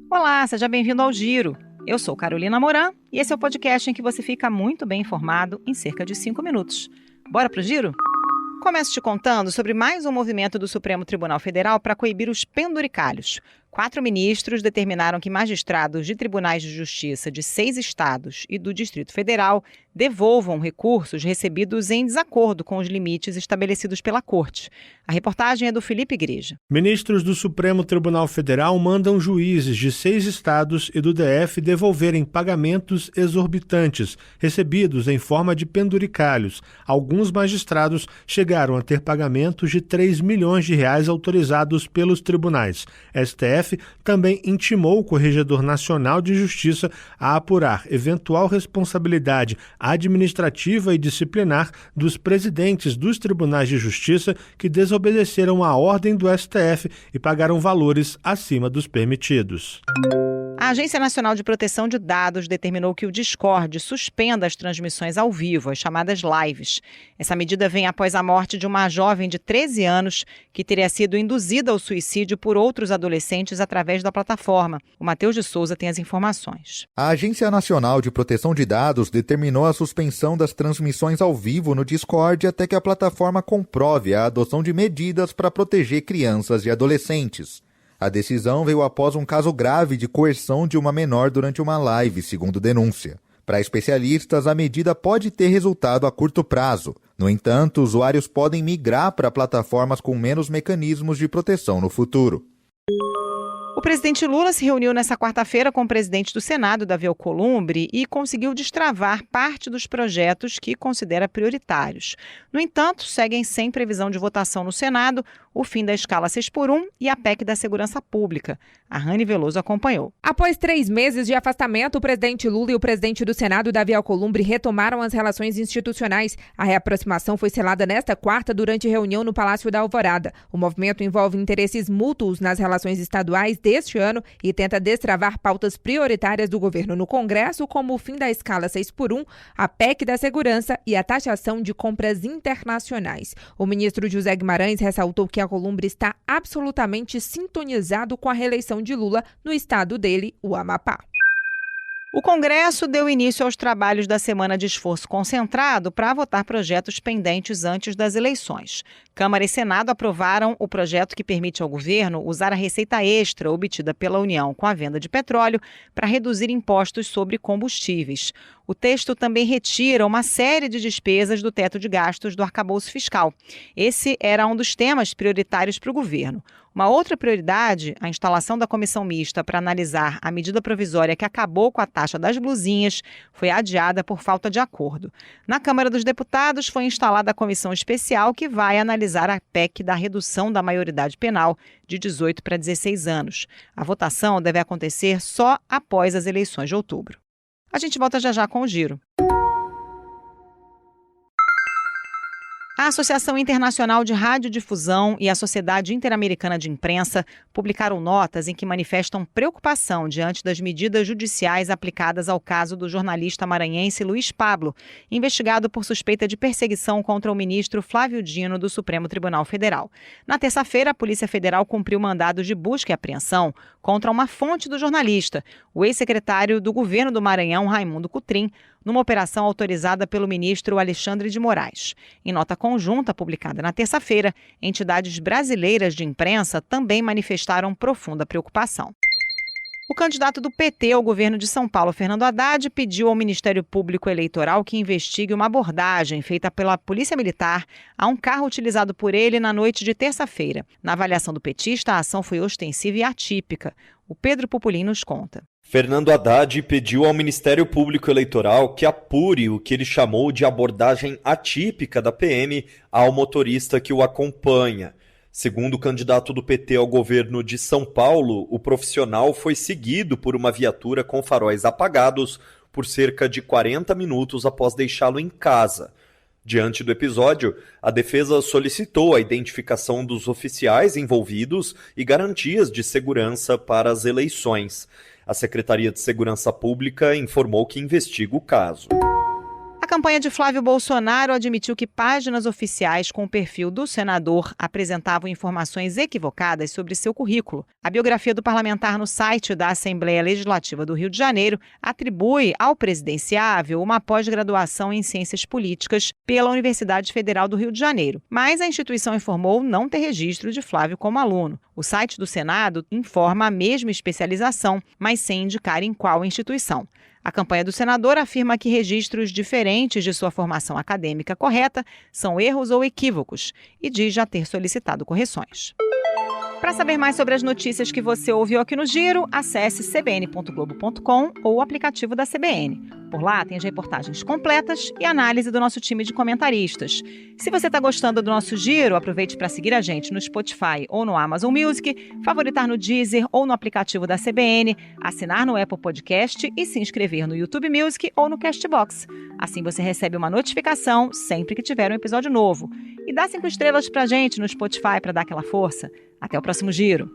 Olá, seja bem-vindo ao Giro. Eu sou Carolina Moran e esse é o podcast em que você fica muito bem informado em cerca de 5 minutos. Bora pro Giro? Começo te contando sobre mais um movimento do Supremo Tribunal Federal para coibir os penduricalhos. 4 ministros determinaram que magistrados de tribunais de justiça de 6 estados e do Distrito Federal devolvam recursos recebidos em desacordo com os limites estabelecidos pela Corte. A reportagem é do Felipe Igreja. Ministros do Supremo Tribunal Federal mandam juízes de 6 estados e do DF devolverem pagamentos exorbitantes recebidos em forma de penduricalhos. Alguns magistrados chegaram a ter pagamentos de 3 milhões de reais autorizados pelos tribunais. STF também intimou o Corregedor Nacional de Justiça a apurar eventual responsabilidade administrativa e disciplinar dos presidentes dos tribunais de justiça que desobedeceram a ordem do STF e pagaram valores acima dos permitidos. A Agência Nacional de Proteção de Dados determinou que o Discord suspenda as transmissões ao vivo, as chamadas lives. Essa medida vem após a morte de uma jovem de 13 anos que teria sido induzida ao suicídio por outros adolescentes através da plataforma. O Matheus de Souza tem as informações. A Agência Nacional de Proteção de Dados determinou a suspensão das transmissões ao vivo no Discord até que a plataforma comprove a adoção de medidas para proteger crianças e adolescentes. A decisão veio após um caso grave de coerção de uma menor durante uma live, segundo denúncia. Para especialistas, a medida pode ter resultado a curto prazo. No entanto, usuários podem migrar para plataformas com menos mecanismos de proteção no futuro. O presidente Lula se reuniu nesta quarta-feira com o presidente do Senado, Davi Alcolumbre, e conseguiu destravar parte dos projetos que considera prioritários. No entanto, seguem sem previsão de votação no Senado o fim da escala 6x1 e a PEC da Segurança Pública. A Rani Veloso acompanhou. Após 3 meses de afastamento, o presidente Lula e o presidente do Senado, Davi Alcolumbre, retomaram as relações institucionais. A reaproximação foi selada nesta quarta durante reunião no Palácio da Alvorada. O movimento envolve interesses mútuos nas relações estaduais deste ano e tenta destravar pautas prioritárias do governo no Congresso, como o fim da escala 6x1, a PEC da Segurança e a taxação de compras internacionais. O ministro José Guimarães ressaltou que Alcolumbre está absolutamente sintonizado com a reeleição de Lula no estado dele, o Amapá. O Congresso deu início aos trabalhos da Semana de Esforço Concentrado para votar projetos pendentes antes das eleições. Câmara e Senado aprovaram o projeto que permite ao governo usar a receita extra obtida pela União com a venda de petróleo para reduzir impostos sobre combustíveis. O texto também retira uma série de despesas do teto de gastos do arcabouço fiscal. Esse era um dos temas prioritários para o governo. Uma outra prioridade, a instalação da comissão mista para analisar a medida provisória que acabou com a taxa das blusinhas, foi adiada por falta de acordo. Na Câmara dos Deputados foi instalada a comissão especial que vai analisar a PEC da redução da maioridade penal de 18 para 16 anos. A votação deve acontecer só após as eleições de outubro. A gente volta já com o Giro. A Associação Internacional de Radiodifusão e a Sociedade Interamericana de Imprensa publicaram notas em que manifestam preocupação diante das medidas judiciais aplicadas ao caso do jornalista maranhense Luiz Pablo, investigado por suspeita de perseguição contra o ministro Flávio Dino do Supremo Tribunal Federal. Na terça-feira, a Polícia Federal cumpriu mandados de busca e apreensão contra uma fonte do jornalista, o ex-secretário do governo do Maranhão, Raimundo Cotrim, numa operação autorizada pelo ministro Alexandre de Moraes. Em nota conjunta publicada na terça-feira, entidades brasileiras de imprensa também manifestaram profunda preocupação. O candidato do PT ao governo de São Paulo, Fernando Haddad, pediu ao Ministério Público Eleitoral que investigue uma abordagem feita pela Polícia Militar a um carro utilizado por ele na noite de terça-feira. Na avaliação do petista, a ação foi ostensiva e atípica. O Pedro Pupolin nos conta. Fernando Haddad pediu ao Ministério Público Eleitoral que apure o que ele chamou de abordagem atípica da PM ao motorista que o acompanha. Segundo o candidato do PT ao governo de São Paulo, o profissional foi seguido por uma viatura com faróis apagados por cerca de 40 minutos após deixá-lo em casa. Diante do episódio, a defesa solicitou a identificação dos oficiais envolvidos e garantias de segurança para as eleições. A Secretaria de Segurança Pública informou que investiga o caso. A A campanha de Flávio Bolsonaro admitiu que páginas oficiais com o perfil do senador apresentavam informações equivocadas sobre seu currículo. A biografia do parlamentar no site da Assembleia Legislativa do Rio de Janeiro atribui ao presidenciável uma pós-graduação em Ciências Políticas pela Universidade Federal do Rio de Janeiro, mas a instituição informou não ter registro de Flávio como aluno. O site do Senado informa a mesma especialização, mas sem indicar em qual instituição. A campanha do senador afirma que registros diferentes de sua formação acadêmica correta são erros ou equívocos e diz já ter solicitado correções. Para saber mais sobre as notícias que você ouviu aqui no Giro, acesse cbn.globo.com ou o aplicativo da CBN. Por lá tem as reportagens completas e análise do nosso time de comentaristas. Se você está gostando do nosso Giro, aproveite para seguir a gente no Spotify ou no Amazon Music, favoritar no Deezer ou no aplicativo da CBN, assinar no Apple Podcast e se inscrever no YouTube Music ou no Castbox. Assim você recebe uma notificação sempre que tiver um episódio novo. E dá 5 estrelas pra gente no Spotify para dar aquela força. Até o próximo Giro.